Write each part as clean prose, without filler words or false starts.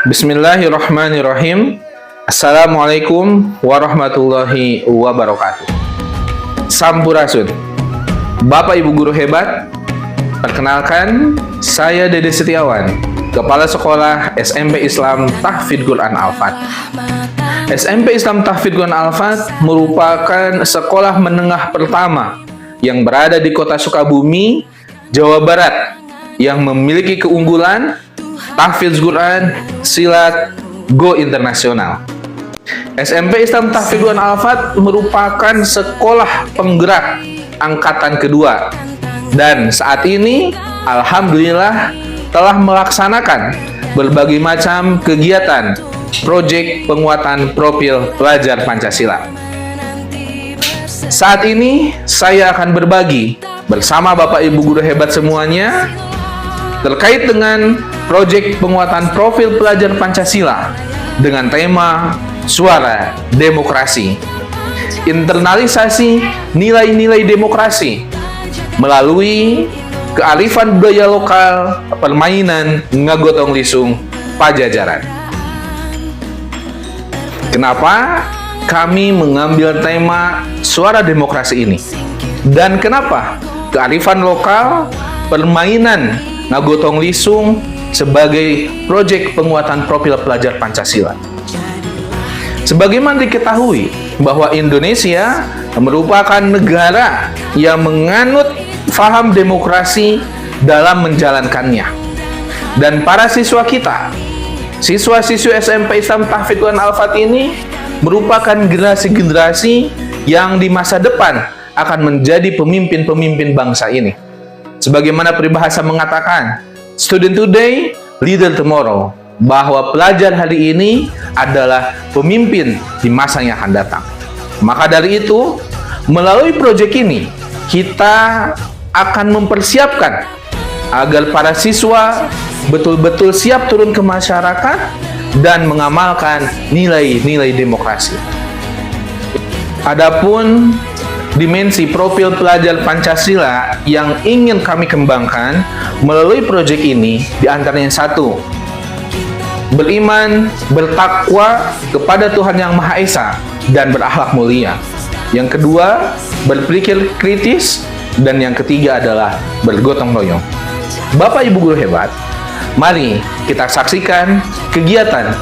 Bismillahirrahmanirrahim. Assalamualaikum warahmatullahi wabarakatuh. Sampurasun. Bapak Ibu guru hebat, perkenalkan saya Dede Setiawan, Kepala Sekolah SMP Islam Tahfidz Quran Al-Fat. SMP Islam Tahfidz Quran Al-Fat merupakan sekolah menengah pertama yang berada di Kota Sukabumi, Jawa Barat, yang memiliki keunggulan tahfidz Quran silat go internasional. SMP Islam Tahfidz Quran Al-Fat merupakan sekolah penggerak angkatan kedua dan saat ini alhamdulillah telah melaksanakan berbagai macam kegiatan proyek penguatan profil pelajar Pancasila. Saat ini saya akan berbagi bersama Bapak Ibu guru hebat semuanya terkait dengan proyek penguatan profil pelajar Pancasila dengan tema Suara Demokrasi. Internalisasi nilai-nilai demokrasi melalui kearifan budaya lokal, permainan ngagotong lisung Pajajaran. Kenapa kami mengambil tema Suara Demokrasi ini? Dan kenapa kearifan lokal, permainan ngagotong lisung sebagai proyek penguatan profil pelajar Pancasila? Sebagaimana diketahui bahwa Indonesia merupakan negara yang menganut faham demokrasi dalam menjalankannya. Dan para siswa kita, siswa-siswi SMP Islam Tahfidz Quran Al-Fat ini merupakan generasi-generasi yang di masa depan akan menjadi pemimpin-pemimpin bangsa ini. Sebagaimana peribahasa mengatakan, student today, leader tomorrow, bahwa pelajar hari ini adalah pemimpin di masa yang akan datang. Maka dari itu, melalui proyek ini, kita akan mempersiapkan agar para siswa betul-betul siap turun ke masyarakat dan mengamalkan nilai-nilai demokrasi. Adapun dimensi profil pelajar Pancasila yang ingin kami kembangkan melalui proyek ini diantaranya satu, beriman, bertakwa kepada Tuhan Yang Maha Esa dan berakhlak mulia. Yang kedua, berpikir kritis, dan yang ketiga adalah bergotong royong. Bapak Ibu guru hebat, mari kita saksikan kegiatan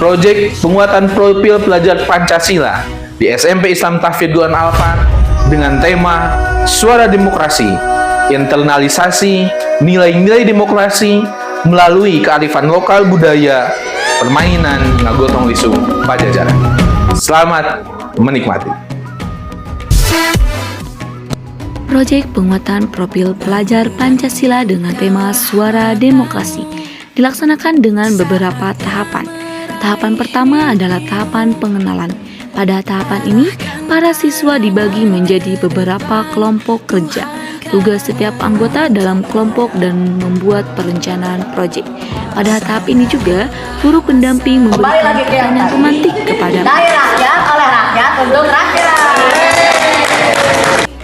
proyek penguatan profil pelajar Pancasila di SMP Islam Tahfidz Quran Al-Fat dengan tema Suara Demokrasi, internalisasi nilai-nilai demokrasi melalui kearifan lokal budaya, permainan ngagotong lisung Pajajaran. Selamat menikmati. Proyek penguatan profil pelajar Pancasila dengan tema Suara Demokrasi dilaksanakan dengan beberapa tahapan. Tahapan pertama adalah tahapan pengenalan. Pada tahapan ini, para siswa dibagi menjadi beberapa kelompok kerja. Tugas setiap anggota dalam kelompok dan membuat perencanaan proyek. Pada tahap ini juga, guru pendamping memberikan pertanyaan pemantik kepada rakyat oleh rakyat untuk rakyat.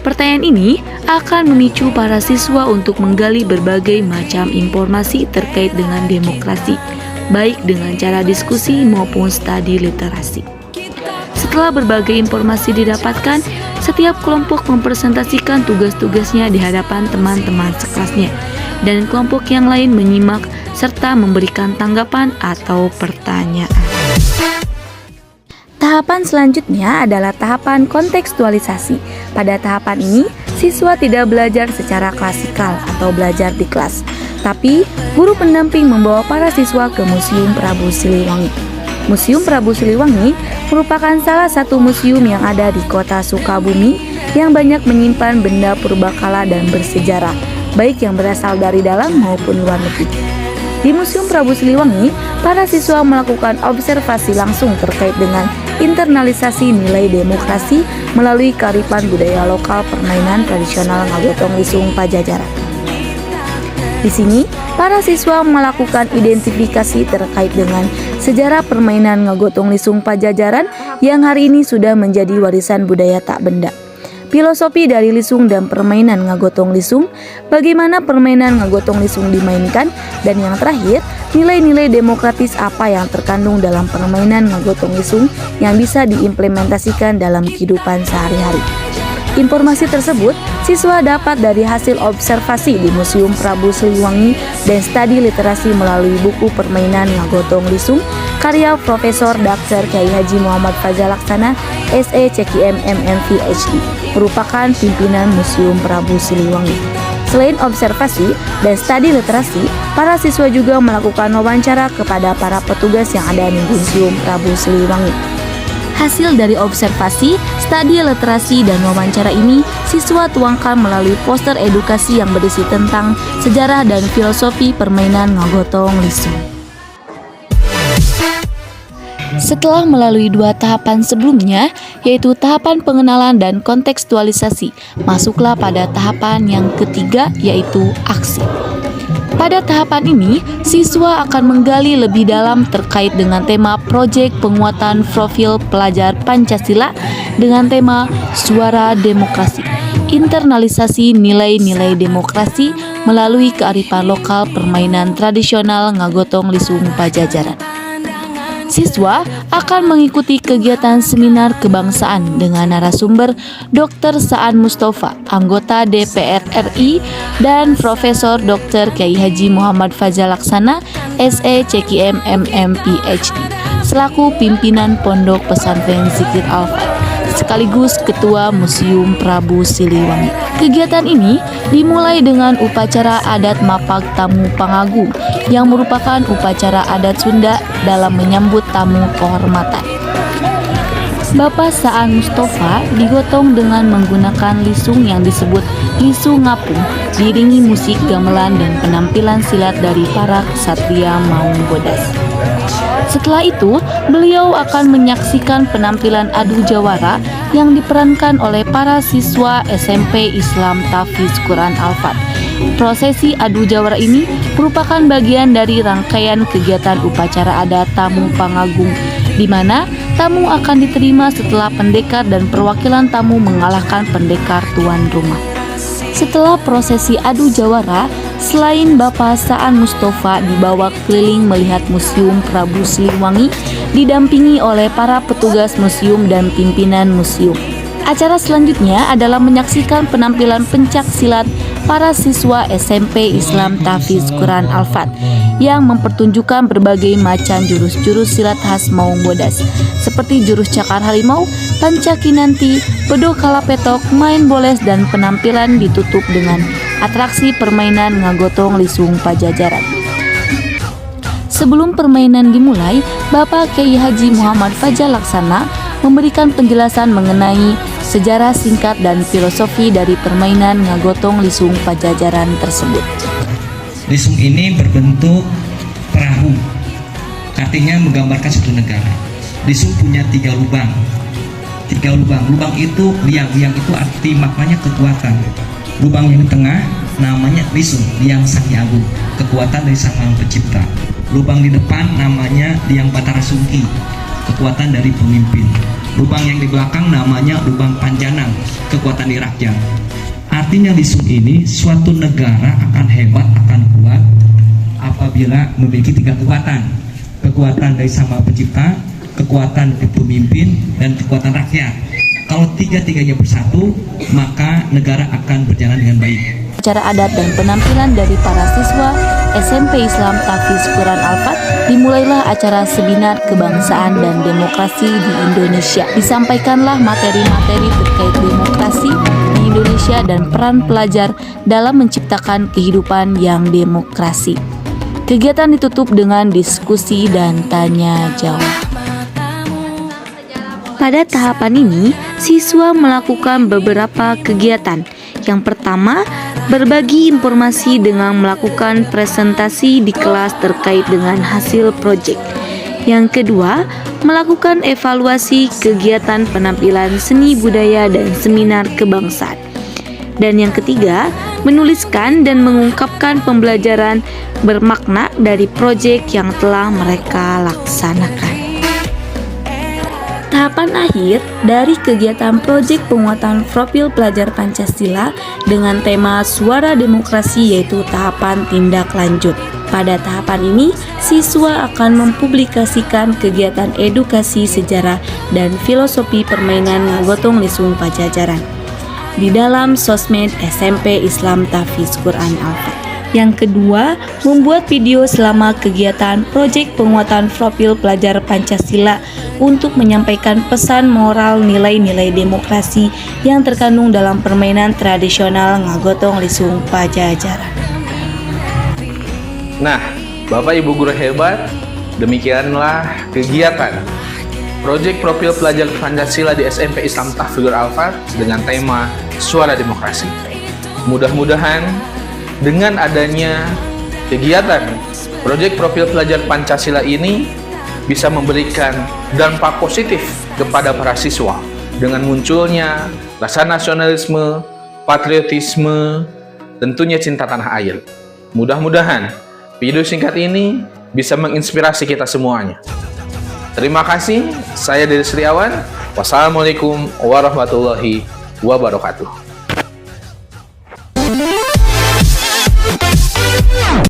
Pertanyaan ini akan memicu para siswa untuk menggali berbagai macam informasi terkait dengan demokrasi, baik dengan cara diskusi maupun studi literasi. Setelah berbagai informasi didapatkan, setiap kelompok mempresentasikan tugas-tugasnya di hadapan teman-teman sekelasnya, dan kelompok yang lain menyimak serta memberikan tanggapan atau pertanyaan. Tahapan selanjutnya adalah tahapan kontekstualisasi. Pada tahapan ini, siswa tidak belajar secara klasikal atau belajar di kelas, tapi guru pendamping membawa para siswa ke Museum Prabu Siliwangi. Museum Prabu Siliwangi merupakan salah satu museum yang ada di Kota Sukabumi yang banyak menyimpan benda purbakala dan bersejarah, baik yang berasal dari dalam maupun luar negeri. Di Museum Prabu Siliwangi, para siswa melakukan observasi langsung terkait dengan internalisasi nilai demokrasi melalui kearifan budaya lokal permainan tradisional ngagotong lisung Pajajaran. Di sini, para siswa melakukan identifikasi terkait dengan sejarah permainan ngagotong lisung Pajajaran yang hari ini sudah menjadi warisan budaya tak benda. filosofi dari lisung dan permainan ngagotong lisung, bagaimana permainan ngagotong lisung dimainkan, dan yang terakhir, nilai-nilai demokratis apa yang terkandung dalam permainan ngagotong lisung yang bisa diimplementasikan dalam kehidupan sehari-hari. Informasi tersebut siswa dapat dari hasil observasi di Museum Prabu Siliwangi dan studi literasi melalui buku permainan ngagotong lisung karya Profesor Dr. Kyai Haji Muhammad Fajal Laksana, SE CKM MM PhD, merupakan pimpinan Museum Prabu Siliwangi. Selain observasi dan studi literasi, para siswa juga melakukan wawancara kepada para petugas yang ada di Museum Prabu Siliwangi. Hasil dari observasi, studi literasi, dan wawancara ini siswa tuangkan melalui poster edukasi yang berisi tentang sejarah dan filosofi permainan ngagotong lisung. Setelah melalui 2 tahapan sebelumnya, yaitu tahapan pengenalan dan kontekstualisasi, masuklah pada tahapan yang ketiga, yaitu aksi. Pada tahapan ini, siswa akan menggali lebih dalam terkait dengan tema proyek penguatan profil pelajar Pancasila dengan tema Suara Demokrasi, internalisasi nilai-nilai demokrasi melalui kearifan lokal permainan tradisional ngagotong lisung Pajajaran. Siswa akan mengikuti kegiatan seminar kebangsaan dengan narasumber Dr. Saan Mustafa, anggota DPR RI, dan Profesor Dr. Kyai Haji Muhammad Fajal Laksana, SE CKM MM PhD, selaku pimpinan Pondok Pesantren Zikir Al-Fat, sekaligus Ketua Museum Prabu Siliwangi. Kegiatan ini dimulai dengan upacara adat Mapak Tamu Pangagung yang merupakan upacara adat Sunda dalam menyambut tamu kehormatan. Bapak Saan Mustafa digotong dengan menggunakan lisung yang disebut lisung ngapung, diiringi musik gamelan dan penampilan silat dari para ksatria Maung Bodas. Setelah itu, beliau akan menyaksikan penampilan adu jawara yang diperankan oleh para siswa SMP Islam Tafiz Quran Al-Fat. Prosesi adu jawara ini merupakan bagian dari rangkaian kegiatan upacara adat tamu Pangagung, di mana tamu akan diterima setelah pendekar dan perwakilan tamu mengalahkan pendekar tuan rumah. Setelah prosesi adu jawara, selain Bapak Saan Mustafa dibawa keliling melihat Museum Prabu Siliwangi, didampingi oleh para petugas museum dan pimpinan museum. Acara selanjutnya adalah menyaksikan penampilan pencak silat para siswa SMP Islam Tafiz Quran Al-Fat yang mempertunjukkan berbagai macam jurus-jurus silat khas Maung Bodas seperti jurus cakar harimau, pancakinanti, pedo kalapetok, main boles, dan penampilan ditutup dengan atraksi permainan ngagotong lisung Pajajaran. Sebelum permainan dimulai, Bapak Kyai Haji Muhammad Fajal Laksana memberikan penjelasan mengenai sejarah singkat dan filosofi dari permainan ngagotong lisung Pajajaran tersebut. Lisung ini berbentuk perahu, artinya menggambarkan suatu negara. Lisung punya 3 lubang. Lubang itu liang itu arti maknanya kekuatan. Lubang yang di tengah namanya lisung, liang Sakti Agung, kekuatan dari Sang Maha Pencipta. Lubang di depan namanya liang Batara Sungki, kekuatan dari pemimpin. Lubang yang di belakang namanya lubang Panjanang, kekuatan dari rakyat. Artinya lisung ini suatu negara akan hebat, akan kuat apabila memiliki 3 kekuatan. Kekuatan dari Sang Maha Pencipta, kekuatan dari pemimpin, dan kekuatan rakyat. Kalau 3-tiganya bersatu, maka negara akan berjalan dengan baik. Acara adat dan penampilan dari para siswa SMP Islam Tafiz Quran Al-Fat, dimulailah acara seminar kebangsaan dan demokrasi di Indonesia. Disampaikanlah materi-materi terkait demokrasi di Indonesia dan peran pelajar dalam menciptakan kehidupan yang demokrasi. Kegiatan ditutup dengan diskusi dan tanya jawab. Pada tahapan ini, siswa melakukan beberapa kegiatan. Yang pertama, berbagi informasi dengan melakukan presentasi di kelas terkait dengan hasil proyek. Yang kedua, melakukan evaluasi kegiatan penampilan seni budaya dan seminar kebangsaan. Dan yang ketiga, menuliskan dan mengungkapkan pembelajaran bermakna dari proyek yang telah mereka laksanakan. Tahapan akhir dari kegiatan proyek penguatan profil pelajar Pancasila dengan tema Suara Demokrasi yaitu tahapan tindak lanjut. Pada tahapan ini, siswa akan mempublikasikan kegiatan edukasi sejarah dan filosofi permainan ngagotong lisung Pajajaran di dalam sosmed SMP Islam Tahfiz Quran Al-Fatihah. Yang kedua, membuat video selama kegiatan proyek penguatan profil pelajar Pancasila untuk menyampaikan pesan moral nilai-nilai demokrasi yang terkandung dalam permainan tradisional ngagotong lisung Pajajaran. Nah, Bapak Ibu guru hebat, demikianlah kegiatan proyek profil pelajar Pancasila di SMP Islam Tahfiz Al-Fatihah dengan tema Suara Demokrasi. Mudah-mudahan dengan adanya kegiatan proyek profil pelajar Pancasila ini bisa memberikan dampak positif kepada para siswa dengan munculnya rasa nasionalisme, patriotisme, tentunya cinta tanah air. Mudah-mudahan video singkat ini bisa menginspirasi kita semuanya. Terima kasih, saya Dedi Setiawan. Wassalamualaikum warahmatullahi wabarakatuh.